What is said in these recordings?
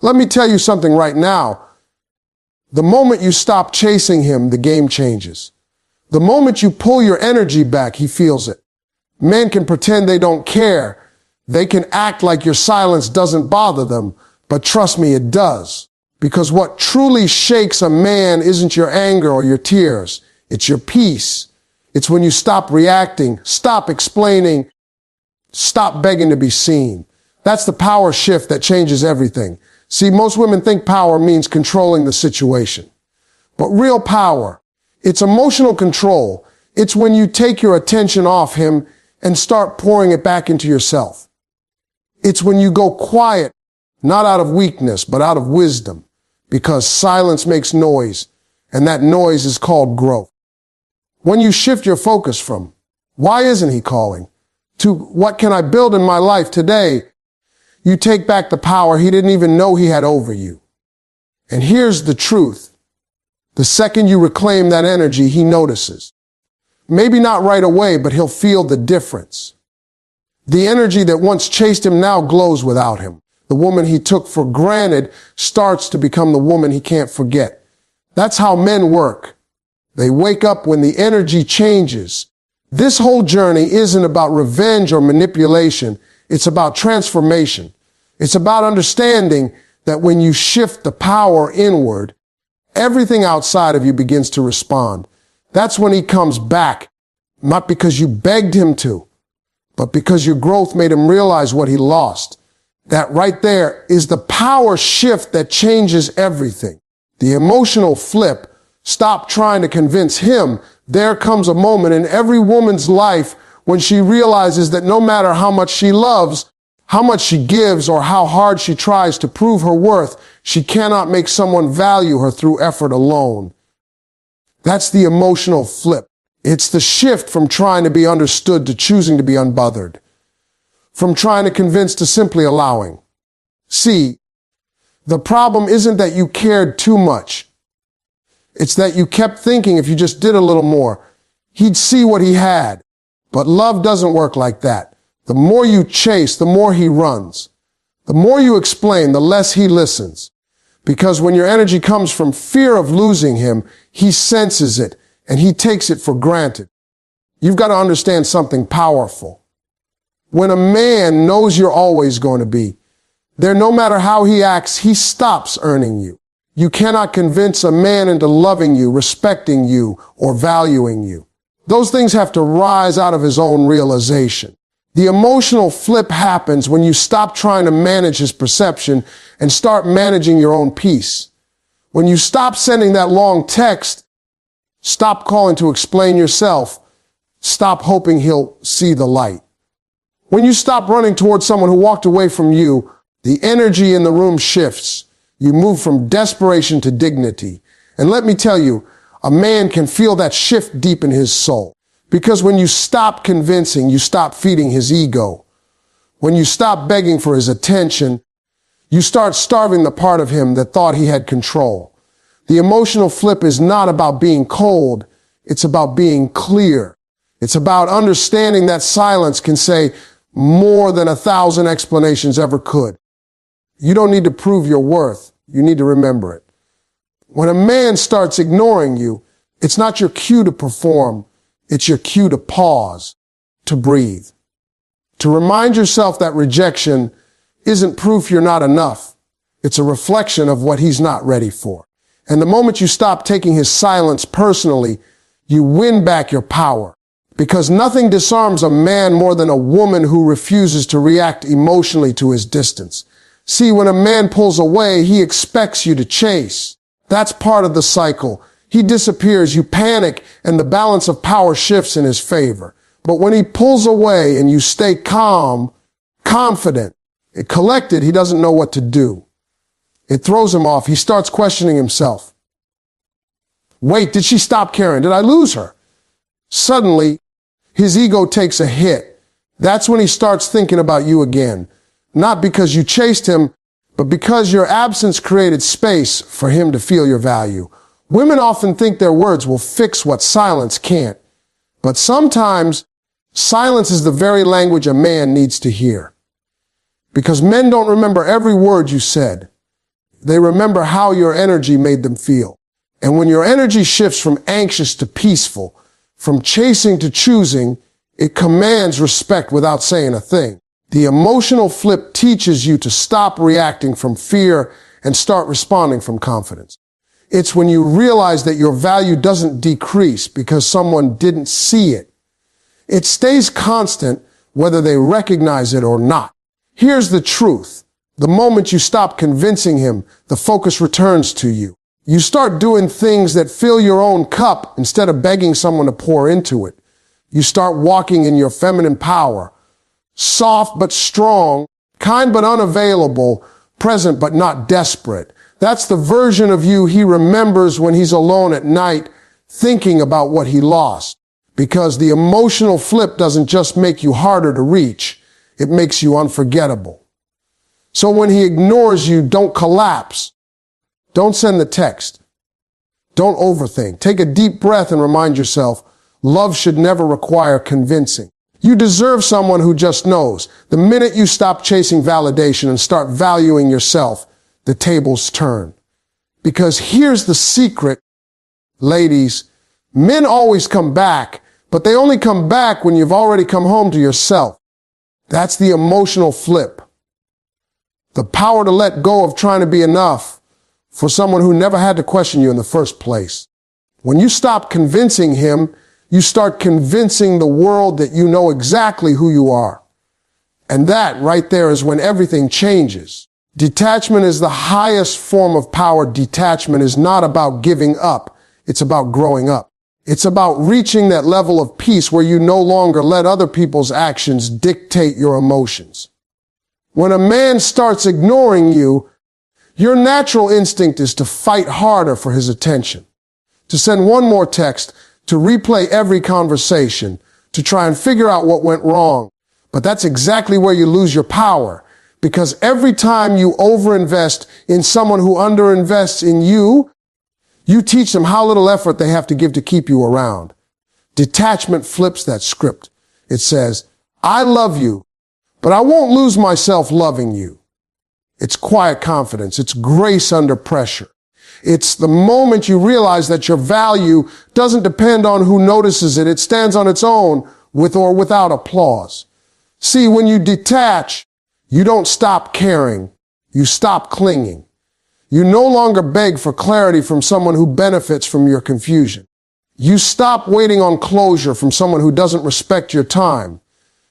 Let me tell you something right now. The moment you stop chasing him, the game changes. The moment you pull your energy back, he feels it. Men can pretend they don't care. They can act like your silence doesn't bother them. But trust me, it does. Because what truly shakes a man isn't your anger or your tears. It's your peace. It's when you stop reacting, stop explaining, stop begging to be seen. That's the power shift that changes everything. See, most women think power means controlling the situation. But real power, it's emotional control. It's when you take your attention off him and start pouring it back into yourself. It's when you go quiet, not out of weakness, but out of wisdom, because silence makes noise, and that noise is called growth. When you shift your focus from, why isn't he calling, to what can I build in my life today, you take back the power he didn't even know he had over you. And here's the truth. The second you reclaim that energy, he notices. Maybe not right away, but he'll feel the difference. The energy that once chased him now glows without him. The woman he took for granted starts to become the woman he can't forget. That's how men work. They wake up when the energy changes. This whole journey isn't about revenge or manipulation. It's about transformation. It's about understanding that when you shift the power inward, everything outside of you begins to respond. That's when he comes back, not because you begged him to, but because your growth made him realize what he lost. That right there is the power shift that changes everything. The emotional flip. Stop trying to convince him. There comes a moment in every woman's life when she realizes that no matter how much she loves, how much she gives, or how hard she tries to prove her worth, she cannot make someone value her through effort alone. That's the emotional flip. It's the shift from trying to be understood to choosing to be unbothered. From trying to convince to simply allowing. See, the problem isn't that you cared too much. It's that you kept thinking if you just did a little more, he'd see what he had. But love doesn't work like that. The more you chase, the more he runs. The more you explain, the less he listens. Because when your energy comes from fear of losing him, he senses it and he takes it for granted. You've got to understand something powerful. When a man knows you're always going to be there, no matter how he acts, he stops earning you. You cannot convince a man into loving you, respecting you, or valuing you. Those things have to rise out of his own realization. The emotional flip happens when you stop trying to manage his perception and start managing your own peace. When you stop sending that long text, stop calling to explain yourself, stop hoping he'll see the light. When you stop running towards someone who walked away from you, the energy in the room shifts. You move from desperation to dignity. And let me tell you, a man can feel that shift deep in his soul. Because when you stop convincing, you stop feeding his ego. When you stop begging for his attention, you start starving the part of him that thought he had control. The emotional flip is not about being cold. It's about being clear. It's about understanding that silence can say more than 1,000 explanations ever could. You don't need to prove your worth. You need to remember it. When a man starts ignoring you, it's not your cue to perform. It's your cue to pause, to breathe, to remind yourself that rejection isn't proof you're not enough. It's a reflection of what he's not ready for. And the moment you stop taking his silence personally, you win back your power. Because nothing disarms a man more than a woman who refuses to react emotionally to his distance. See, when a man pulls away, he expects you to chase. That's part of the cycle. He disappears, you panic, and the balance of power shifts in his favor. But when he pulls away and you stay calm, confident, collected, he doesn't know what to do. It throws him off. He starts questioning himself. Wait, did she stop caring? Did I lose her? Suddenly, his ego takes a hit. That's when he starts thinking about you again. Not because you chased him, but because your absence created space for him to feel your value. Women often think their words will fix what silence can't. But sometimes, silence is the very language a man needs to hear. Because men don't remember every word you said, They remember how your energy made them feel. And when your energy shifts from anxious to peaceful, from chasing to choosing, it commands respect without saying a thing. The emotional flip teaches you to stop reacting from fear and start responding from confidence. It's when you realize that your value doesn't decrease because someone didn't see it. It stays constant whether they recognize it or not. Here's the truth. The moment you stop convincing him, the focus returns to you. You start doing things that fill your own cup instead of begging someone to pour into it. You start walking in your feminine power, soft but strong, kind but unavailable, present but not desperate. That's the version of you he remembers when he's alone at night thinking about what he lost. Because the emotional flip doesn't just make you harder to reach, it makes you unforgettable. So when he ignores you, don't collapse. Don't send the text. Don't overthink. Take a deep breath and remind yourself, love should never require convincing. You deserve someone who just knows. The minute you stop chasing validation and start valuing yourself, the tables turn. Because here's the secret, ladies. Men always come back, but they only come back when you've already come home to yourself. That's the emotional flip. The power to let go of trying to be enough for someone who never had to question you in the first place. When you stop convincing him, you start convincing the world that you know exactly who you are. And that right there is when everything changes. Detachment is the highest form of power. Detachment is not about giving up. It's about growing up. It's about reaching that level of peace where you no longer let other people's actions dictate your emotions. When a man starts ignoring you, your natural instinct is to fight harder for his attention, to send one more text, to replay every conversation, to try and figure out what went wrong. But that's exactly where you lose your power, because every time you overinvest in someone who underinvests in you, you teach them how little effort they have to give to keep you around. Detachment flips that script. It says, I love you, but I won't lose myself loving you. It's quiet confidence. It's grace under pressure. It's the moment you realize that your value doesn't depend on who notices it. It stands on its own with or without applause. See, when you detach, you don't stop caring. You stop clinging. You no longer beg for clarity from someone who benefits from your confusion. You stop waiting on closure from someone who doesn't respect your time.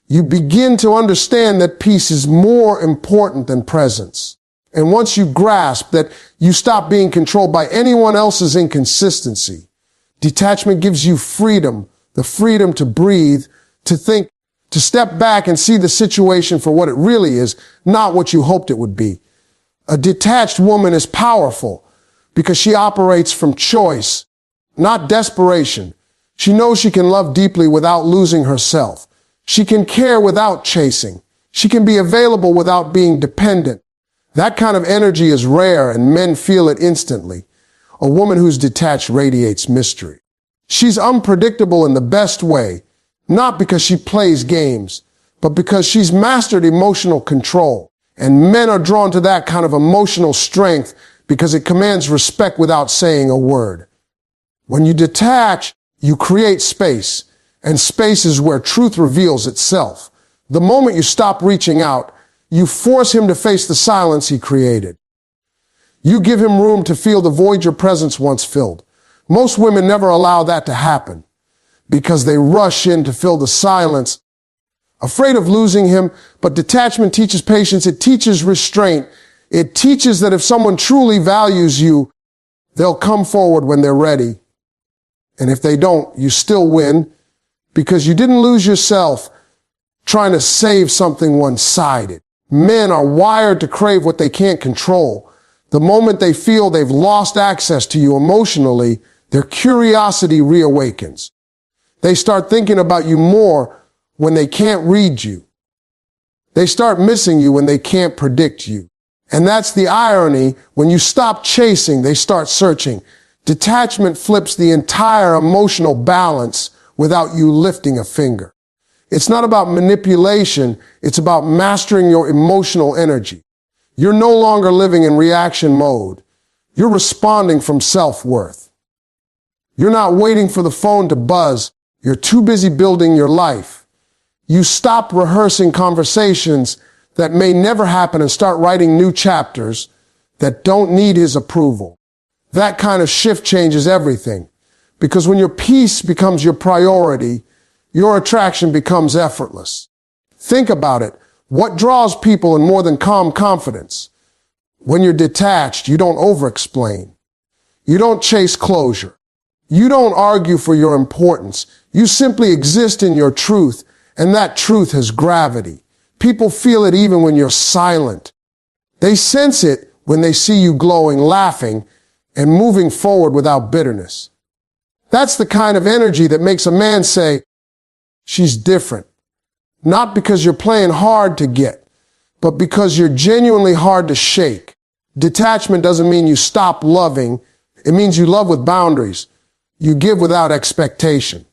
You begin to understand that peace is more important than presence. And once you grasp that you stop being controlled by anyone else's inconsistency, detachment gives you freedom, the freedom to breathe, to think, to step back and see the situation for what it really is, not what you hoped it would be. A detached woman is powerful because she operates from choice, not desperation. She knows she can love deeply without losing herself. She can care without chasing. She can be available without being dependent. That kind of energy is rare and men feel it instantly. A woman who's detached radiates mystery. She's unpredictable in the best way, not because she plays games, but because she's mastered emotional control. And men are drawn to that kind of emotional strength because it commands respect without saying a word. When you detach, you create space, and space is where truth reveals itself. The moment you stop reaching out, you force him to face the silence he created. You give him room to feel the void your presence once filled. Most women never allow that to happen because they rush in to fill the silence, afraid of losing him. But detachment teaches patience. It teaches restraint. It teaches that if someone truly values you, they'll come forward when they're ready. And if they don't, you still win because you didn't lose yourself trying to save something one-sided. Men are wired to crave what they can't control. The moment they feel they've lost access to you emotionally, their curiosity reawakens. They start thinking about you more when they can't read you. They start missing you when they can't predict you. And that's the irony. When you stop chasing, they start searching. Detachment flips the entire emotional balance without you lifting a finger. It's not about manipulation. It's about mastering your emotional energy. You're no longer living in reaction mode. You're responding from self-worth. You're not waiting for the phone to buzz. You're too busy building your life. You stop rehearsing conversations that may never happen and start writing new chapters that don't need his approval. That kind of shift changes everything. Because when your peace becomes your priority, your attraction becomes effortless. Think about it. What draws people in more than calm confidence? When you're detached, you don't over-explain. You don't chase closure. You don't argue for your importance. You simply exist in your truth, and that truth has gravity. People feel it even when you're silent. They sense it when they see you glowing, laughing, and moving forward without bitterness. That's the kind of energy that makes a man say, she's different. Not because you're playing hard to get, but because you're genuinely hard to shake. Detachment doesn't mean you stop loving. It means you love with boundaries. You give without expectation.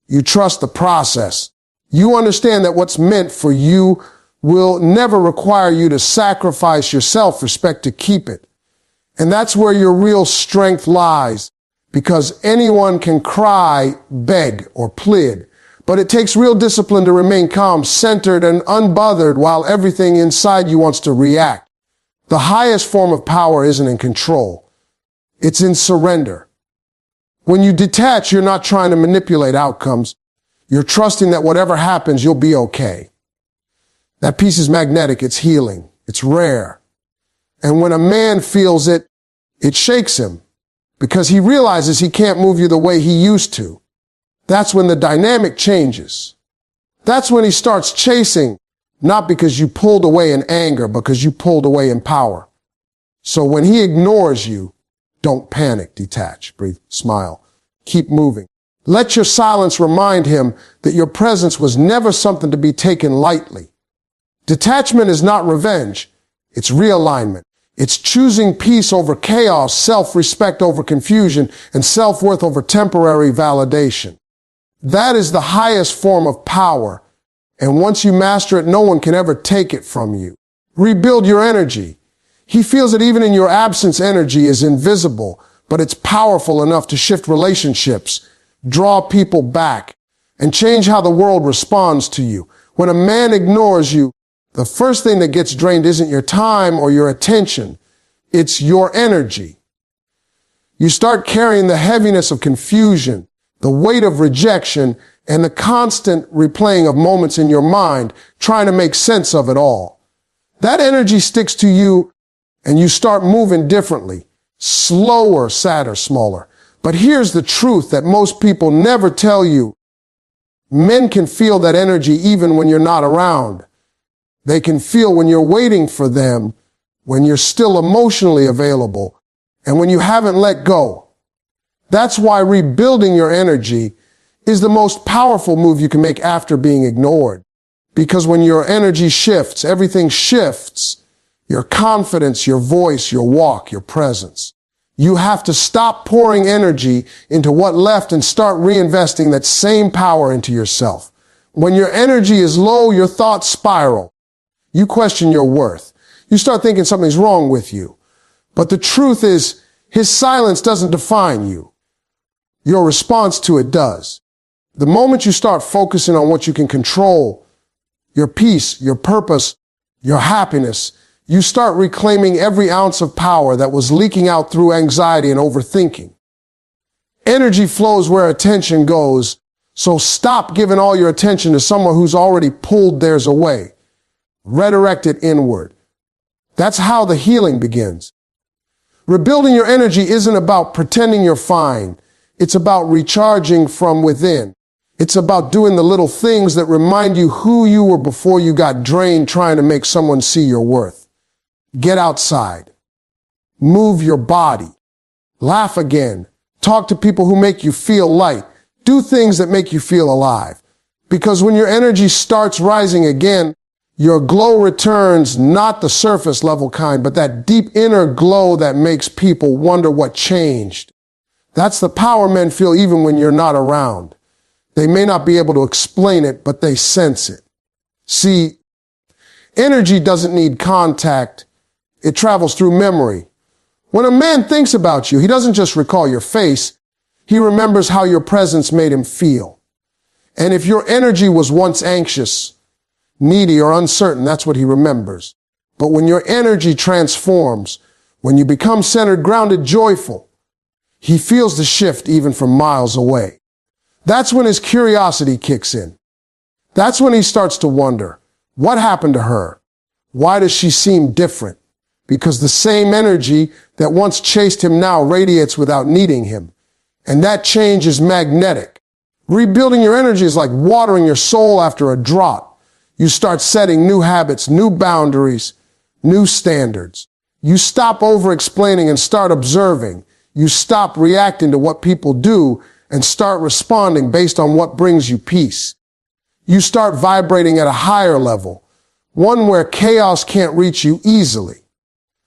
You trust the process. You understand that what's meant for you will never require you to sacrifice your self-respect to keep it. And that's where your real strength lies, because anyone can cry, beg, or plead. But it takes real discipline to remain calm, centered, and unbothered while everything inside you wants to react. The highest form of power isn't in control. It's in surrender. When you detach, you're not trying to manipulate outcomes. You're trusting that whatever happens, you'll be okay. That peace is magnetic. It's healing. It's rare. And when a man feels it, it shakes him because he realizes he can't move you the way he used to. That's when the dynamic changes. That's when he starts chasing, not because you pulled away in anger, because you pulled away in power. So when he ignores you, don't panic, detach, breathe, smile, keep moving. Let your silence remind him that your presence was never something to be taken lightly. Detachment is not revenge. It's realignment. It's choosing peace over chaos, self-respect over confusion, and self-worth over temporary validation. That is the highest form of power, and once you master it, no one can ever take it from you. Rebuild your energy. He feels that even in your absence, energy is invisible, but it's powerful enough to shift relationships, draw people back, and change how the world responds to you. When a man ignores you, the first thing that gets drained isn't your time or your attention. It's your energy. You start carrying the heaviness of confusion, the weight of rejection, and the constant replaying of moments in your mind, trying to make sense of it all. That energy sticks to you, and you start moving differently, slower, sadder, smaller. But here's the truth that most people never tell you. Men can feel that energy even when you're not around. They can feel when you're waiting for them, when you're still emotionally available, and when you haven't let go. That's why rebuilding your energy is the most powerful move you can make after being ignored. Because when your energy shifts, everything shifts. Your confidence, your voice, your walk, your presence. You have to stop pouring energy into what left and start reinvesting that same power into yourself. When your energy is low, your thoughts spiral. You question your worth. You start thinking something's wrong with you. But the truth is, his silence doesn't define you. Your response to it does. The moment you start focusing on what you can control, your peace, your purpose, your happiness, you start reclaiming every ounce of power that was leaking out through anxiety and overthinking. Energy flows where attention goes, so stop giving all your attention to someone who's already pulled theirs away. Redirect it inward. That's how the healing begins. Rebuilding your energy isn't about pretending you're fine. It's about recharging from within. It's about doing the little things that remind you who you were before you got drained trying to make someone see your worth. Get outside. Move your body. Laugh again. Talk to people who make you feel light. Do things that make you feel alive. Because when your energy starts rising again, your glow returns, not the surface level kind, but that deep inner glow that makes people wonder what changed. That's the power men feel even when you're not around. They may not be able to explain it, but they sense it. See, energy doesn't need contact. It travels through memory. When a man thinks about you, he doesn't just recall your face, he remembers how your presence made him feel. And if your energy was once anxious, needy, or uncertain, that's what he remembers. But when your energy transforms, when you become centered, grounded, joyful, he feels the shift even from miles away. That's when his curiosity kicks in. That's when he starts to wonder, what happened to her? Why does she seem different? Because the same energy that once chased him now radiates without needing him. And that change is magnetic. Rebuilding your energy is like watering your soul after a drought. You start setting new habits, new boundaries, new standards. You stop over-explaining and start observing. You stop reacting to what people do and start responding based on what brings you peace. You start vibrating at a higher level, one where chaos can't reach you easily.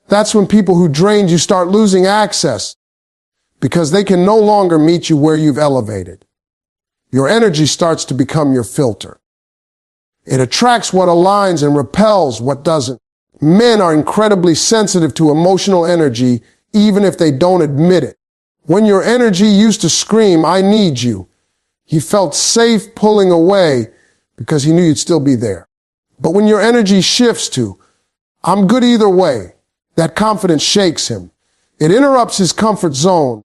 That's when people who drained you start losing access because they can no longer meet you where you've elevated. Your energy starts to become your filter. It attracts what aligns and repels what doesn't. Men are incredibly sensitive to emotional energy, even if they don't admit it. When your energy used to scream, "I need you," he felt safe pulling away because he knew you'd still be there. But when your energy shifts to, "I'm good either way," that confidence shakes him. It interrupts his comfort zone.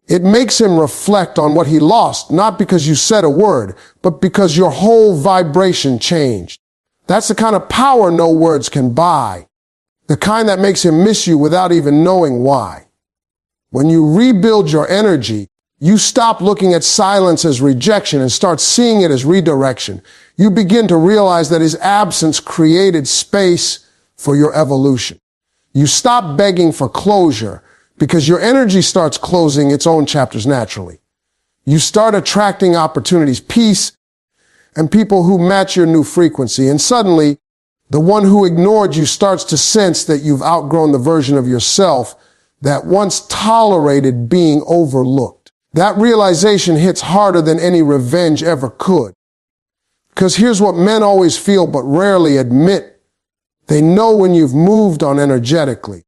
It makes him reflect on what he lost, not because you said a word, but because your whole vibration changed. That's the kind of power no words can buy. The kind that makes him miss you without even knowing why. When you rebuild your energy, you stop looking at silence as rejection and start seeing it as redirection. You begin to realize that his absence created space for your evolution. You stop begging for closure because your energy starts closing its own chapters naturally. You start attracting opportunities, peace, and people who match your new frequency. And suddenly, the one who ignored you starts to sense that you've outgrown the version of yourself that once tolerated being overlooked. That realization hits harder than any revenge ever could. Because here's what men always feel but rarely admit. They know when you've moved on energetically.